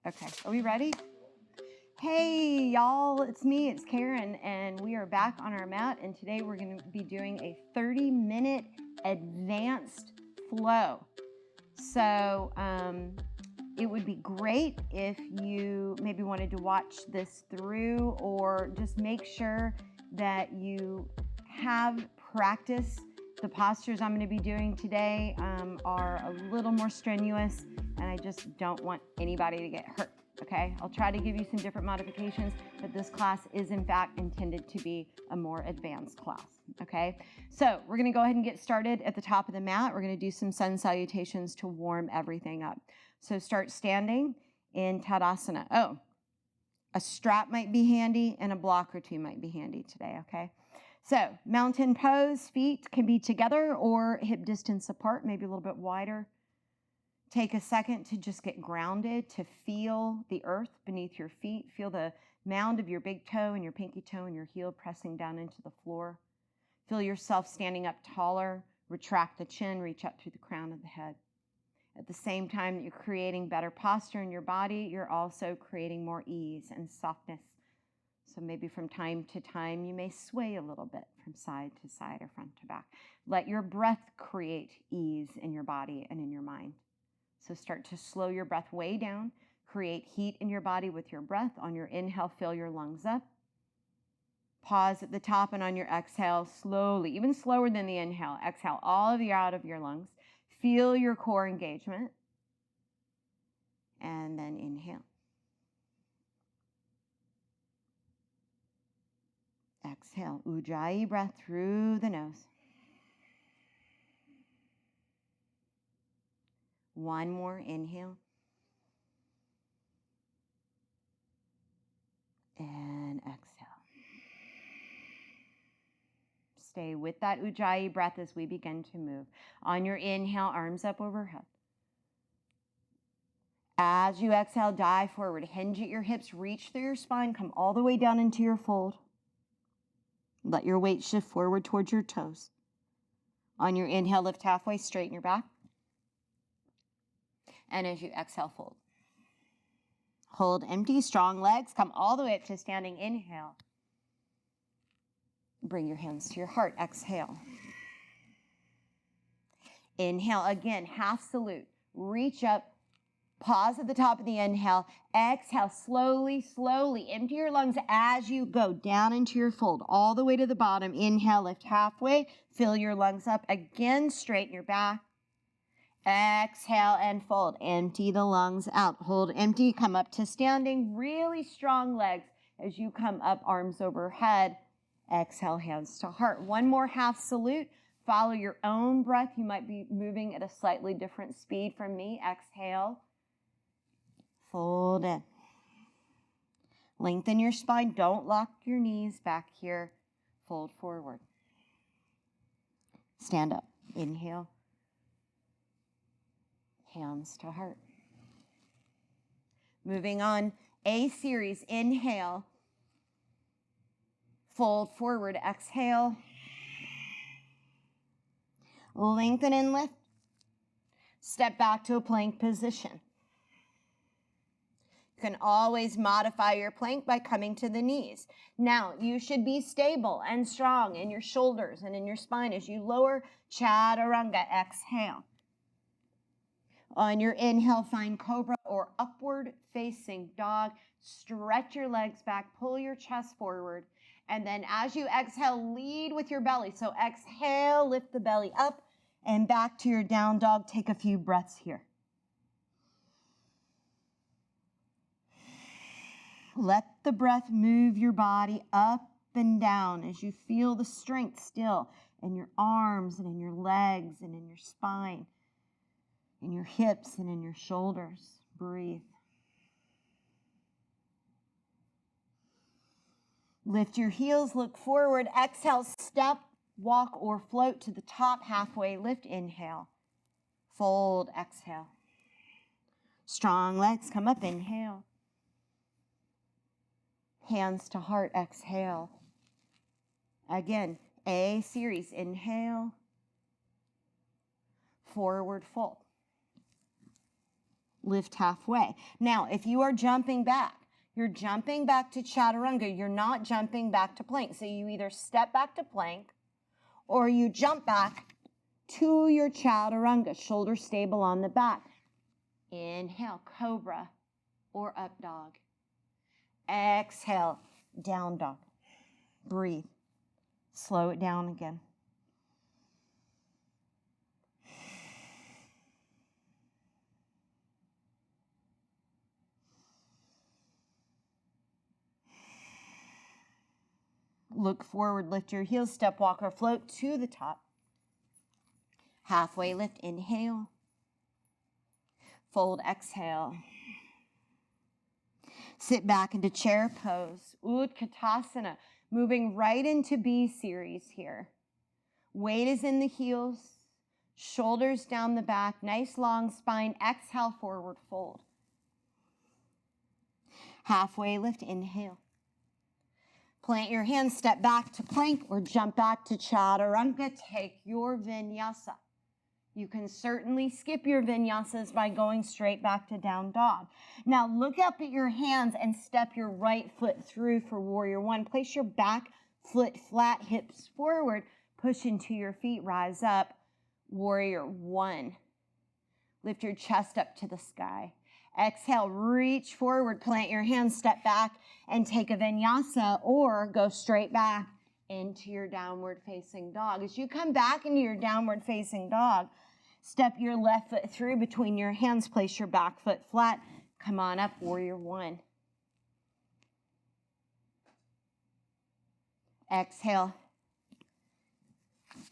Okay, are we ready? Hey, y'all, it's me, it's Karan, and we are back on our mat, and today we're going to be doing a 30-minute advanced flow. So it would be great if you maybe wanted to watch this through, or just make sure that you have practice. The postures I'm going to be doing today are a little more strenuous, and I just don't want anybody to get hurt. Okay, I'll try to give you some different modifications, but this class is in fact intended to be a more advanced class. Okay, so we're going to go ahead and get started at the top of the mat. We're going to do some sun salutations to warm everything up. So start standing in Tadasana. Oh, a strap might be handy and a block or two might be handy today. Okay, so mountain pose, feet can be together or hip distance apart, maybe a little bit wider. Take a second to just get grounded, to feel the earth beneath your feet. Feel the mound of your big toe and your pinky toe and your heel pressing down into the floor. Feel yourself standing up taller. Retract the chin, reach up through the crown of the head. At the same time that you're creating better posture in your body, you're also creating more ease and softness. So maybe from time to time, you may sway a little bit from side to side or front to back. Let your breath create ease in your body and in your mind. So start to slow your breath way down. Create heat in your body with your breath. On your inhale, fill your lungs up. Pause at the top, and on your exhale, slowly, even slower than the inhale, exhale all of the air out of your lungs. Feel your core engagement. And then inhale. Exhale. Ujjayi breath through the nose. One more inhale. And exhale. Stay with that Ujjayi breath as we begin to move. On your inhale, arms up overhead. As you exhale, dive forward. Hinge at your hips, reach through your spine, come all the way down into your fold. Let your weight shift forward towards your toes. On your inhale, lift halfway, straighten your back. And as you exhale, fold. Hold empty, strong legs. Come all the way up to standing. Inhale. Bring your hands to your heart. Exhale. Inhale again, half salute. Reach up. Pause at the top of the inhale. Exhale, slowly, slowly. Empty your lungs as you go down into your fold, all the way to the bottom. Inhale, lift halfway. Fill your lungs up. Again, straighten your back. Exhale and fold. Empty the lungs out. Hold empty. Come up to standing. Really strong legs as you come up, arms overhead. Exhale, hands to heart. One more half salute. Follow your own breath. You might be moving at a slightly different speed from me. Exhale. Fold in. Lengthen your spine. Don't lock your knees back here. Fold forward. Stand up. Inhale. Hands to heart. Moving on. A series. Inhale. Fold forward. Exhale. Lengthen and lift. Step back to a plank position. You can always modify your plank by coming to the knees. Now, you should be stable and strong in your shoulders and in your spine as you lower chaturanga. Exhale. On your inhale, find cobra or upward facing dog. Stretch your legs back, pull your chest forward. And then as you exhale, lead with your belly. So exhale, lift the belly up and back to your down dog. Take a few breaths here. Let the breath move your body up and down as you feel the strength still in your arms and in your legs and in your spine, in your hips and in your shoulders. Breathe. Lift your heels, look forward. Exhale, step, walk, or float to the top halfway. Lift, inhale. Fold, exhale. Strong legs, come up, inhale. Hands to heart, exhale. Again, A series. Inhale. Forward fold. lift halfway. Now, if you are jumping back, you're jumping back to chaturanga. You're not jumping back to plank. So you either step back to plank or you jump back to your chaturanga, shoulders stable on the back. Inhale, cobra or up dog. Exhale, down dog. Breathe. Slow it down again. Look forward, lift your heels, step, walk, or float to the top. Halfway lift, inhale. Fold, exhale. Sit back into chair pose, Utkatasana, moving right into B series here. Weight is in the heels, shoulders down the back, nice long spine. Exhale, forward fold. Halfway lift, inhale. Plant your hands, step back to plank or jump back to chaturanga. Take your vinyasa. You can certainly skip your vinyasas by going straight back to down dog. Now look up at your hands and step your right foot through for warrior one. Place your back foot flat, hips forward. Push into your feet, rise up, warrior one. Lift your chest up to the sky. Exhale, reach forward, plant your hands, step back, and take a vinyasa or go straight back into your downward facing dog. As you come back into your downward facing dog, step your left foot through between your hands, place your back foot flat. Come on up, warrior one. Exhale.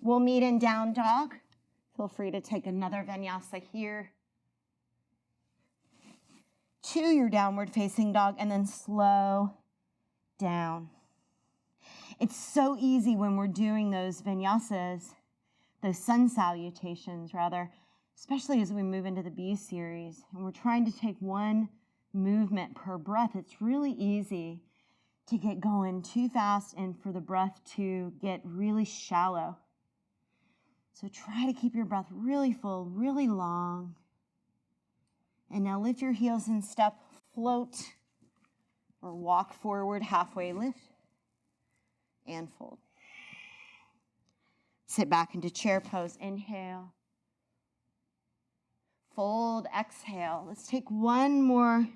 We'll meet in down dog. Feel free to take another vinyasa here to your downward facing dog and then slow down. It's so easy when we're doing those vinyasas, those sun salutations rather, especially as we move into the B series and we're trying to take one movement per breath. It's really easy to get going too fast and for the breath to get really shallow. So try to keep your breath really full, really long. And now lift your heels and step, float, or walk forward, halfway lift, and fold. Sit back into chair pose, inhale. Fold, exhale. Let's take one more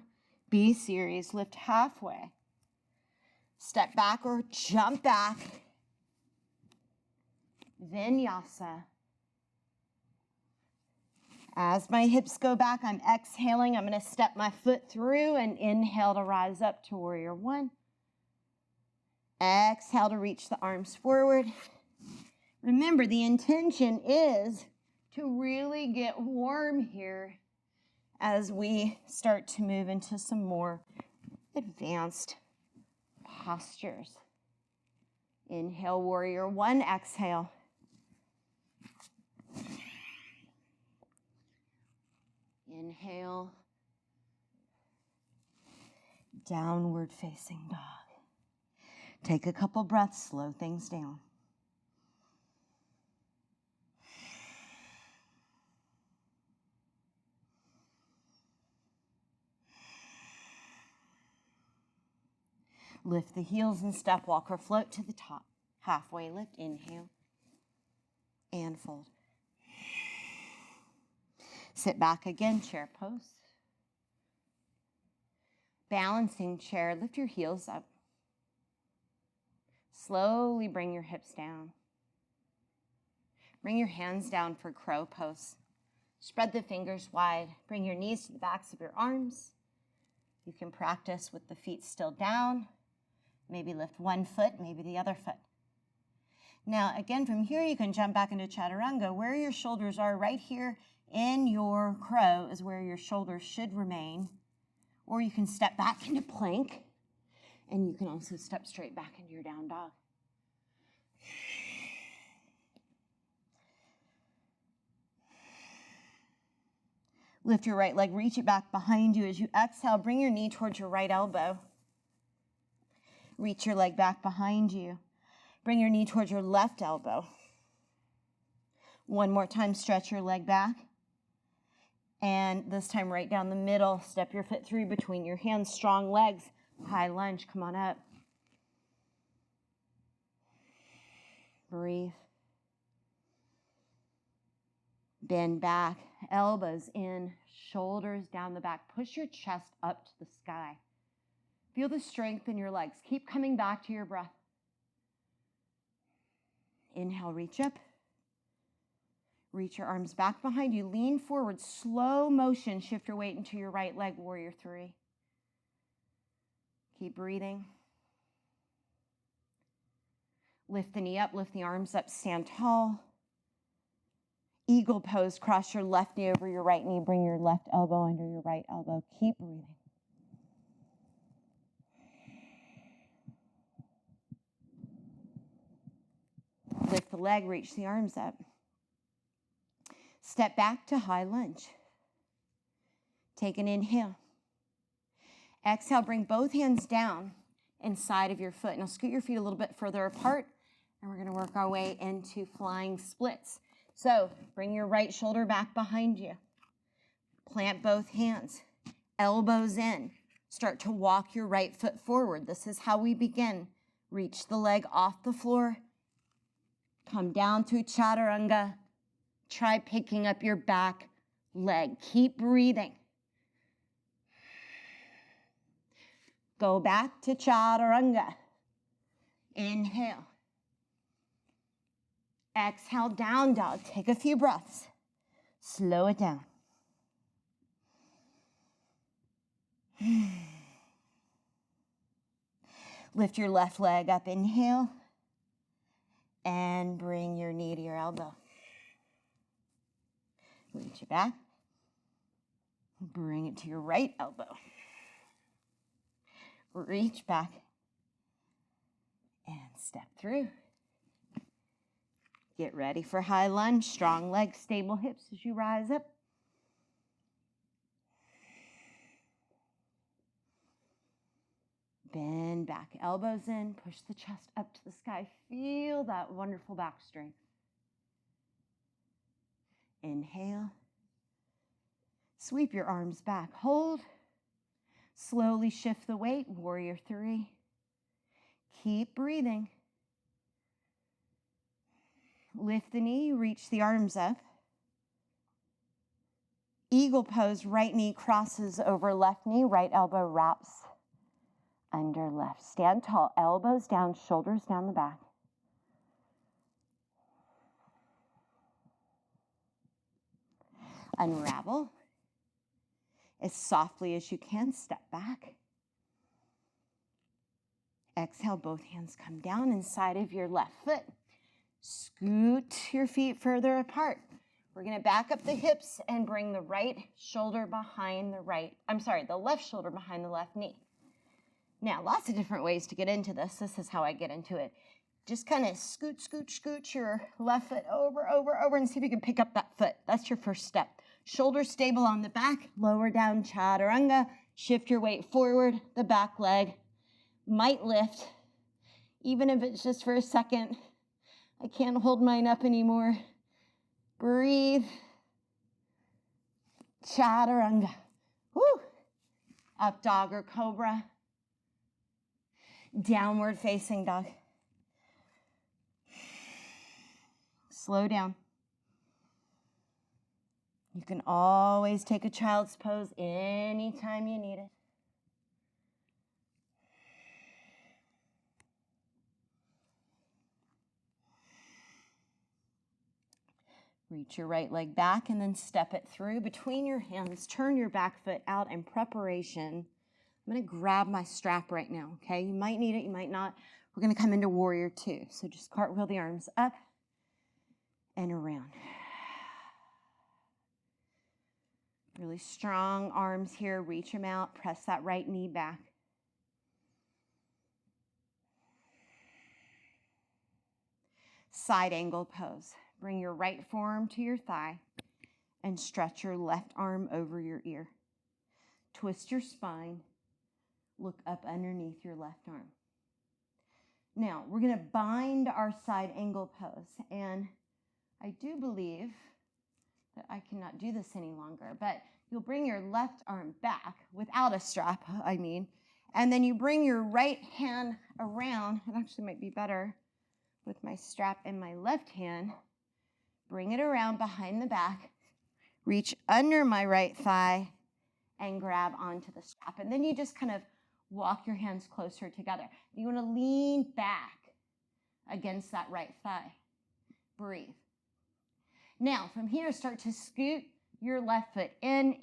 B series, lift halfway. Step back or jump back. Vinyasa. As my hips go back, I'm exhaling. I'm going to step my foot through and inhale to rise up to warrior one. Exhale to reach the arms forward. Remember, the intention is to really get warm here as we start to move into some more advanced postures. Inhale, warrior one. Exhale. Inhale, downward facing dog. Take a couple breaths, slow things down. Lift the heels and step, walk or float to the top. Halfway lift, inhale, and fold. Sit back again, chair pose. Balancing chair, lift your heels up. Slowly bring your hips down. Bring your hands down for crow pose. Spread the fingers wide. Bring your knees to the backs of your arms. You can practice with the feet still down. Maybe lift one foot, maybe the other foot. Now, again, from here, you can jump back into chaturanga. Where your shoulders are, right here in your crow is where your shoulders should remain. Or you can step back into plank, and you can also step straight back into your down dog. Lift your right leg, reach it back behind you. As you exhale, bring your knee towards your right elbow. Reach your leg back behind you. Bring your knee towards your left elbow. One more time, stretch your leg back. And this time right down the middle, step your foot through between your hands, strong legs, high lunge, come on up. Breathe. Bend back, elbows in, shoulders down the back. Push your chest up to the sky. Feel the strength in your legs. Keep coming back to your breath. Inhale, reach up. Reach your arms back behind you. Lean forward, slow motion. Shift your weight into your right leg, warrior three. Keep breathing. Lift the knee up, lift the arms up, stand tall. Eagle pose, cross your left knee over your right knee. Bring your left elbow under your right elbow. Keep breathing. Lift the leg, reach the arms up. Step back to high lunge. Take an inhale. Exhale, bring both hands down inside of your foot. Now scoot your feet a little bit further apart, and we're going to work our way into flying splits. So bring your right shoulder back behind you. Plant both hands, elbows in. Start to walk your right foot forward. This is how we begin. Reach the leg off the floor. Come down through chaturanga. Try picking up your back leg. Keep breathing. Go back to chaturanga. Inhale. Exhale, down dog. Take a few breaths. Slow it down. Lift your left leg up. Inhale. And bring your knee to your elbow. Reach it back. Bring it to your right elbow. Reach back. And step through. Get ready for high lunge. Strong legs, stable hips as you rise up. Bend back, elbows in, push the chest up to the sky. Feel that wonderful back strength. Inhale. Sweep your arms back. Hold. Slowly shift the weight. Warrior three. Keep breathing. Lift the knee, reach the arms up. Eagle pose, right knee crosses over left knee, right elbow wraps under left. Stand tall, elbows down, shoulders down the back. Unravel. As softly as you can, step back. Exhale, both hands come down inside of your left foot. Scoot your feet further apart. We're going to back up the hips and bring the right shoulder behind the the left shoulder behind the left knee. Now, lots of different ways to get into this. This is how I get into it. Just kind of scoot your left foot over, and see if you can pick up that foot. That's your first step. Shoulders stable on the back, lower down chaturanga. Shift your weight forward. The back leg might lift, even if it's just for a second. I can't hold mine up anymore. Breathe. Chaturanga. Woo. Up dog or cobra. Downward facing dog. Slow down. You can always take a child's pose anytime you need it. Reach your right leg back and then step it through between your hands. Turn your back foot out in preparation. I'm going to grab my strap right now, okay? You might need it, you might not. We're going to come into warrior two. So just cartwheel the arms up and around. Really strong arms here. Reach them out. Press that right knee back. Side angle pose. Bring your right forearm to your thigh and stretch your left arm over your ear. Twist your spine. Look up underneath your left arm. Now, we're going to bind our side angle pose. And I do believe that I cannot do this any longer. But you'll bring your left arm back without a strap, I mean, and then you bring your right hand around. It actually might be better with my strap in my left hand. Bring it around behind the back, reach under my right thigh, and grab onto the strap. And then you just kind of walk your hands closer together. You want to lean back against that right thigh. Breathe. Now, from here, start to scoot your left foot in,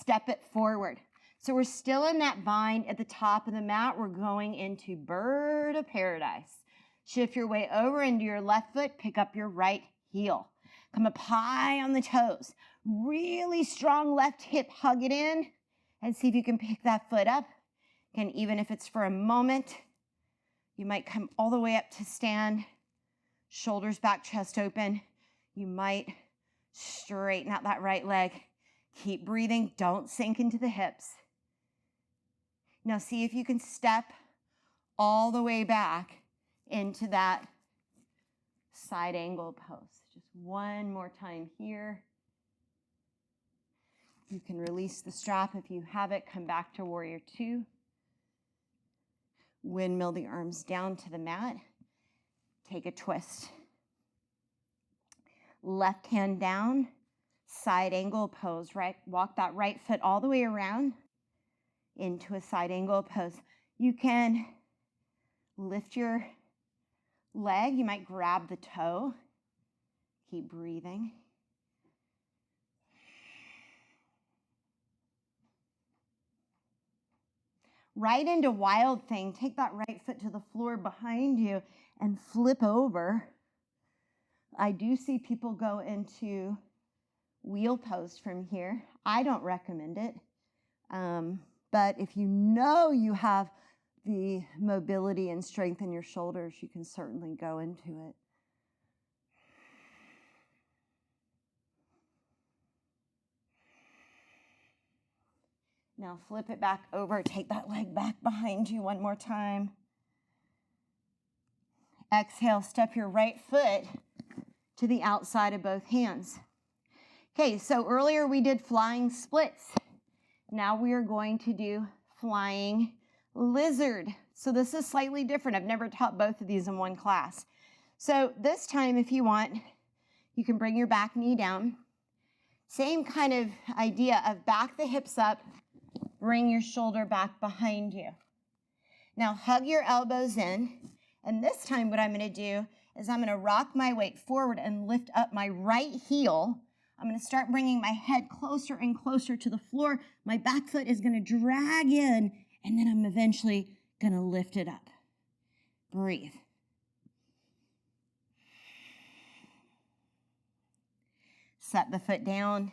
step it forward. So we're still in that bind at the top of the mat. We're going into bird of paradise. Shift your way over into your left foot, pick up your right heel. Come up high on the toes. Really strong left hip, hug it in, and see if you can pick that foot up. And even if it's for a moment, you might come all the way up to stand, shoulders back, chest open. You might straighten out that right leg. Keep breathing, don't sink into the hips. Now see if you can step all the way back into that side angle pose. Just one more time here. You can release the strap if you have it. Come back to warrior two. Windmill the arms down to the mat. Take a twist. Left hand down, side angle pose, right? Walk that right foot all the way around into a side angle pose. You can lift your leg. You might grab the toe. Keep breathing. Right into wild thing. Take that right foot to the floor behind you and flip over. I do see people go into wheel pose from here. I don't recommend it. But if you know you have the mobility and strength in your shoulders, you can certainly go into it. Now flip it back over. Take that leg back behind you one more time. Exhale, step your right foot to the outside of both hands. Okay, so earlier we did flying splits. Now we are going to do flying lizard. So this is slightly different. I've never taught both of these in one class. So this time, if you want, you can bring your back knee down. Same kind of idea of back the hips up, bring your shoulder back behind you. Now hug your elbows in, and this time what I'm going to do is I'm going to rock my weight forward and lift up my right heel. I'm going to start bringing my head closer and closer to the floor. My back foot is going to drag in, and then I'm eventually going to lift it up. Breathe. Set the foot down,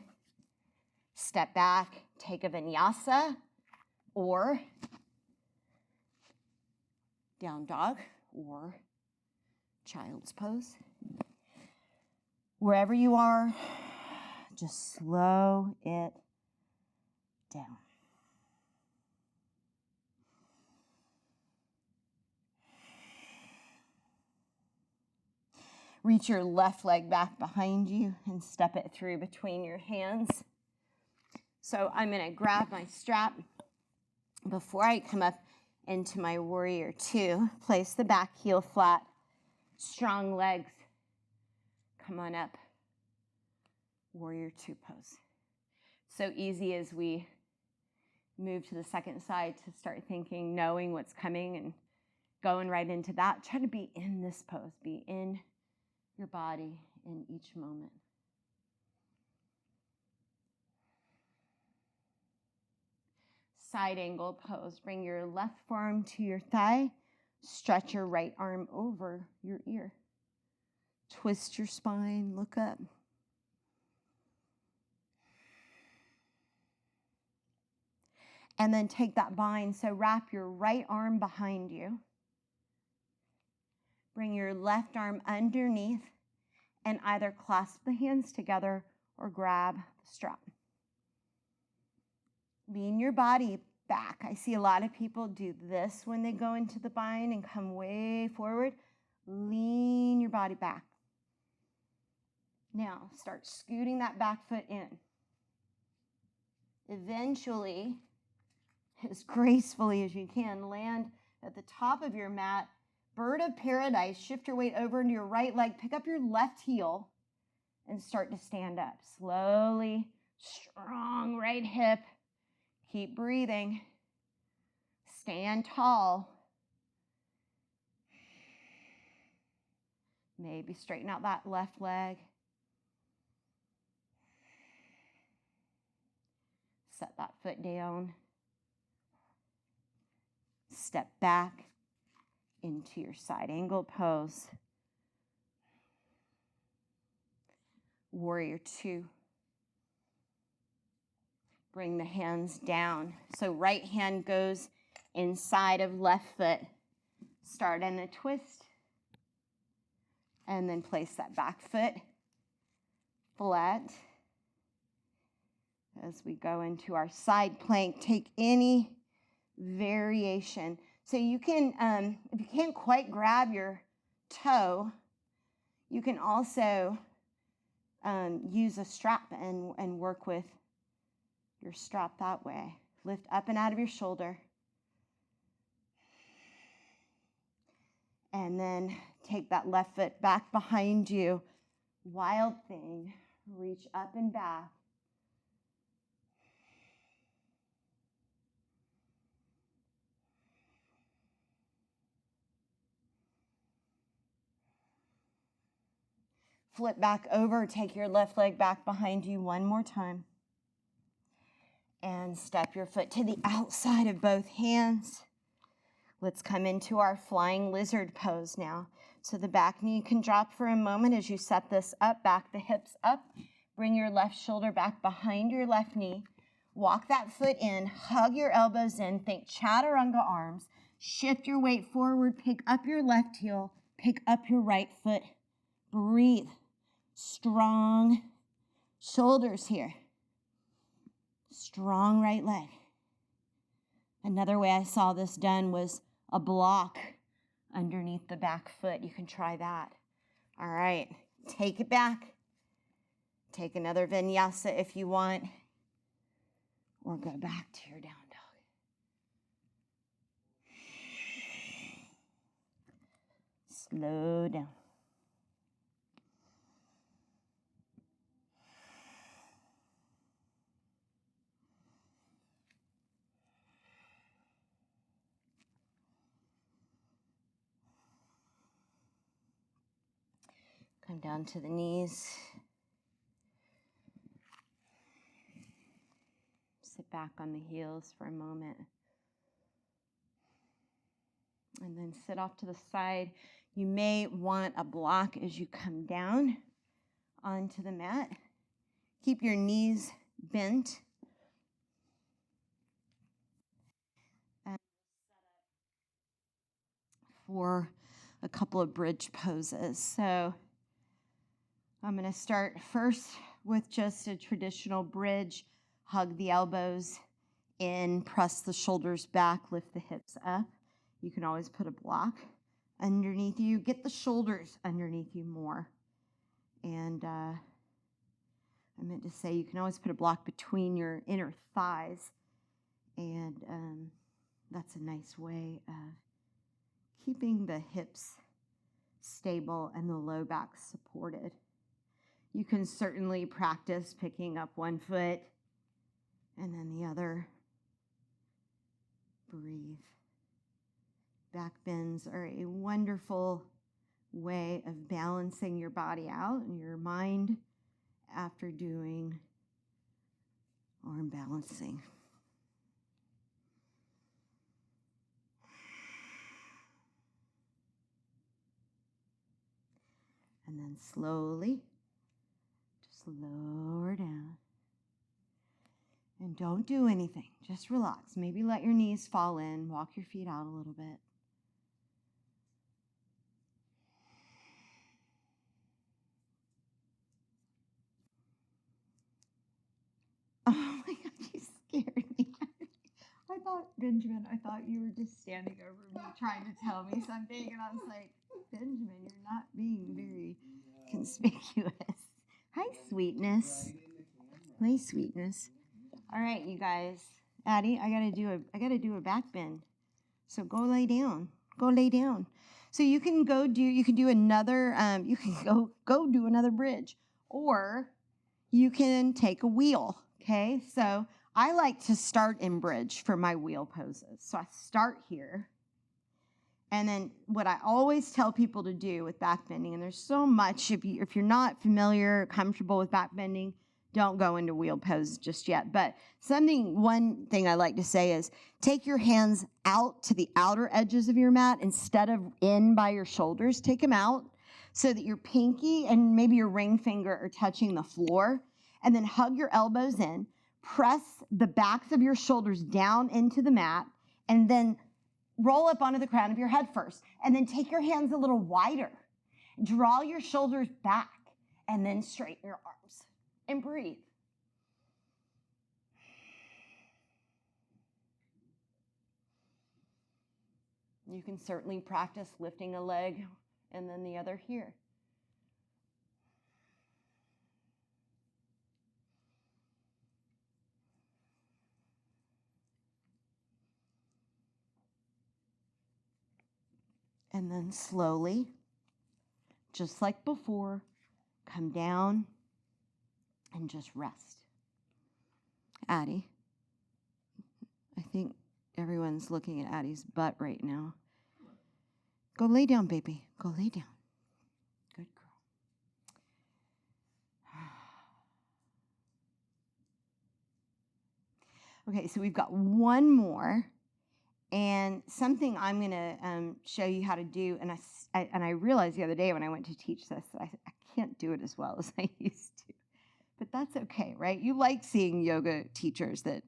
step back, take a vinyasa or down dog or child's pose. Wherever you are, just slow it down. Reach your left leg back behind you and step it through between your hands. So I'm going to grab my strap before I come up into my warrior two. Place the back heel flat, strong legs. Come on up, warrior two pose. So easy as we move to the second side to start thinking, knowing what's coming and going right into that. Try to be in this pose, be in your body in each moment. Side angle pose. Bring your left forearm to your thigh. Stretch your right arm over your ear. Twist your spine, look up. And then take that bind. So wrap your right arm behind you. Bring your left arm underneath and either clasp the hands together or grab the strap. Lean your body back. I see a lot of people do this when they go into the bind and come way forward. Lean your body back. Now, start scooting that back foot in. Eventually, as gracefully as you can, land at the top of your mat. Bird of paradise, shift your weight over into your right leg, pick up your left heel, and start to stand up. Slowly, strong right hip. Keep breathing. Stand tall. Maybe straighten out that left leg. Set that foot down. Step back into your side angle pose. Warrior two. Bring the hands down. So right hand goes inside of left foot. Start in a twist. And then place that back foot flat. As we go into our side plank, take any variation. So you can, if you can't quite grab your toe, you can also use a strap and work with your strap that way. Lift up and out of your shoulder. And then take that left foot back behind you. Wild thing. Reach up and back. Flip back over. Take your left leg back behind you one more time. And step your foot to the outside of both hands. Let's come into our flying lizard pose now. So the back knee can drop for a moment as you set this up, back the hips up. Bring your left shoulder back behind your left knee. Walk that foot in, hug your elbows in, think chaturanga arms. Shift your weight forward, pick up your left heel, pick up your right foot. Breathe. Strong shoulders here. Strong right leg. Another way I saw this done was a block underneath the back foot. You can try that. All right, take it back. Take another vinyasa if you want, or go back to your down dog. Slow down. Come down to the knees. Sit back on the heels for a moment. And then sit off to the side. You may want a block as you come down onto the mat. Keep your knees bent. And for a couple of bridge poses. So I'm going to start first with just a traditional bridge. Hug the elbows in, press the shoulders back, lift the hips up. You can always put a block underneath you. Get the shoulders underneath you more. And I meant to say you can always put a block between your inner thighs. And that's a nice way of keeping the hips stable and the low back supported. You can certainly practice picking up one foot and then the other. Breathe. Back bends are a wonderful way of balancing your body out and your mind after doing arm balancing. And then slowly, just lower down. And don't do anything. Just relax. Maybe let your knees fall in. Walk your feet out a little bit. Oh my God, you scared me. I thought you were just standing over me trying to tell me something. And I was like, Benjamin, you're not being very conspicuous. sweetness. My sweetness. All right, you guys. Addie, I gotta do a back bend. So go lay down. Go lay down. So you can do another, you can go do another bridge, or you can take a wheel. Okay. So I like to start in bridge for my wheel poses. So I start here. And then what I always tell people to do with back bending, and there's so much, if you're not familiar, comfortable with back bending, don't go into wheel pose just yet. But one thing I like to say is take your hands out to the outer edges of your mat instead of in by your shoulders. Take them out so that your pinky and maybe your ring finger are touching the floor. And then hug your elbows in. Press the backs of your shoulders down into the mat. And then roll up onto the crown of your head first. And then take your hands a little wider. Draw your shoulders back. And then straighten your arms. And breathe. You can certainly practice lifting a leg and then the other here. And then slowly, just like before, come down and just rest. Addie, I think everyone's looking at Addie's butt right now. Go lay down, baby. Go lay down. Good girl. Okay, so we've got one more. And something I'm going to show you how to do, and I realized the other day when I went to teach this that I can't do it as well as I used to. But that's okay, right? You like seeing yoga teachers that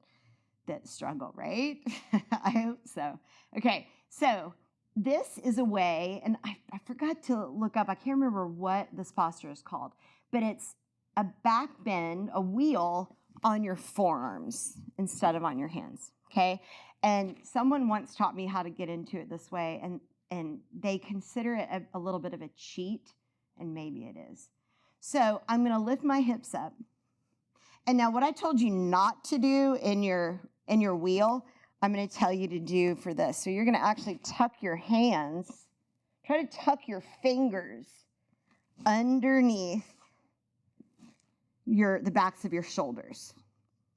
struggle, right? I hope so. Okay, so this is a way, and I forgot to look up, I can't remember what this posture is called, but it's a back bend, a wheel on your forearms instead of on your hands, okay? And someone once taught me how to get into it this way, and they consider it a little bit of a cheat, and maybe it is. So I'm going to lift my hips up. And now what I told you not to do in your wheel, I'm going to tell you to do for this. So you're going to actually tuck your hands, try to tuck your fingers underneath the backs of your shoulders,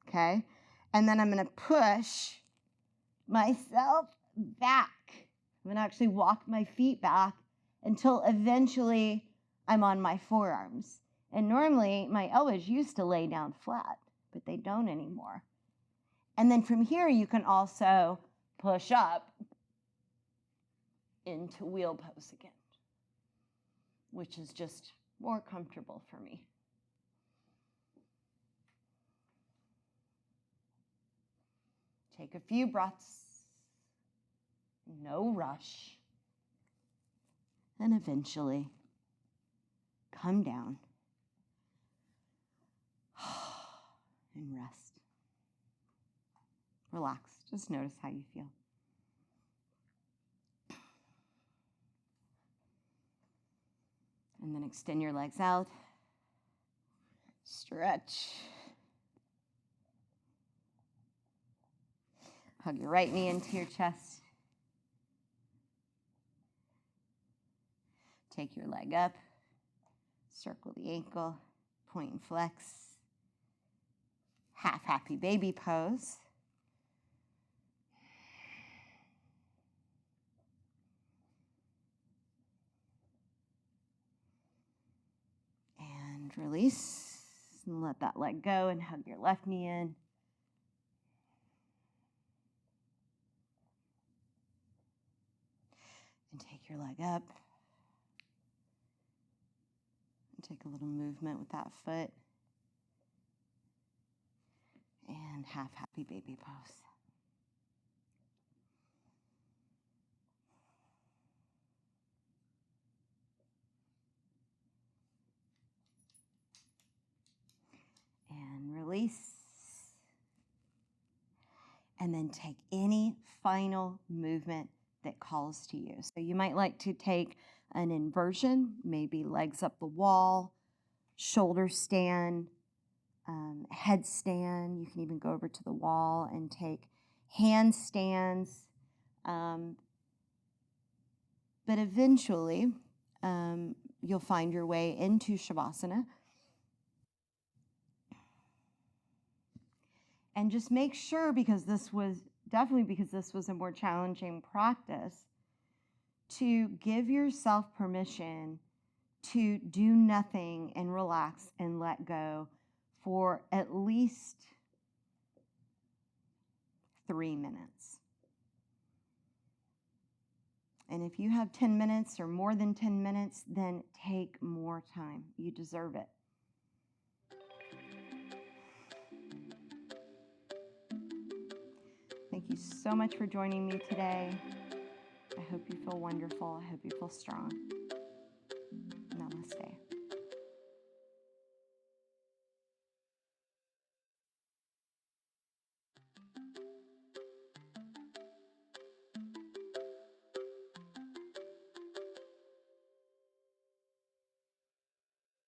okay? And then I'm going to push myself back. I'm going to actually walk my feet back until eventually I'm on my forearms. And normally my elbows used to lay down flat, but they don't anymore. And then from here you can also push up into wheel pose again, which is just more comfortable for me. Take a few breaths, no rush, and eventually come down and rest. Relax, just notice how you feel. And then extend your legs out, stretch. Hug your right knee into your chest. Take your leg up, circle the ankle, point and flex. Half happy baby pose. And release, and let that leg go and hug your left knee in. And take your leg up. And take a little movement with that foot. And half happy baby pose. And release. And then take any final movement that calls to you. So you might like to take an inversion, maybe legs up the wall, shoulder stand, headstand. You can even go over to the wall and take handstands. But eventually, you'll find your way into Shavasana. And just make sure, because this was a more challenging practice, to give yourself permission to do nothing and relax and let go for at least 3 minutes. And if you have 10 minutes or more than 10 minutes, then take more time. You deserve it. Thank you so much for joining me today. I hope you feel wonderful. I hope you feel strong.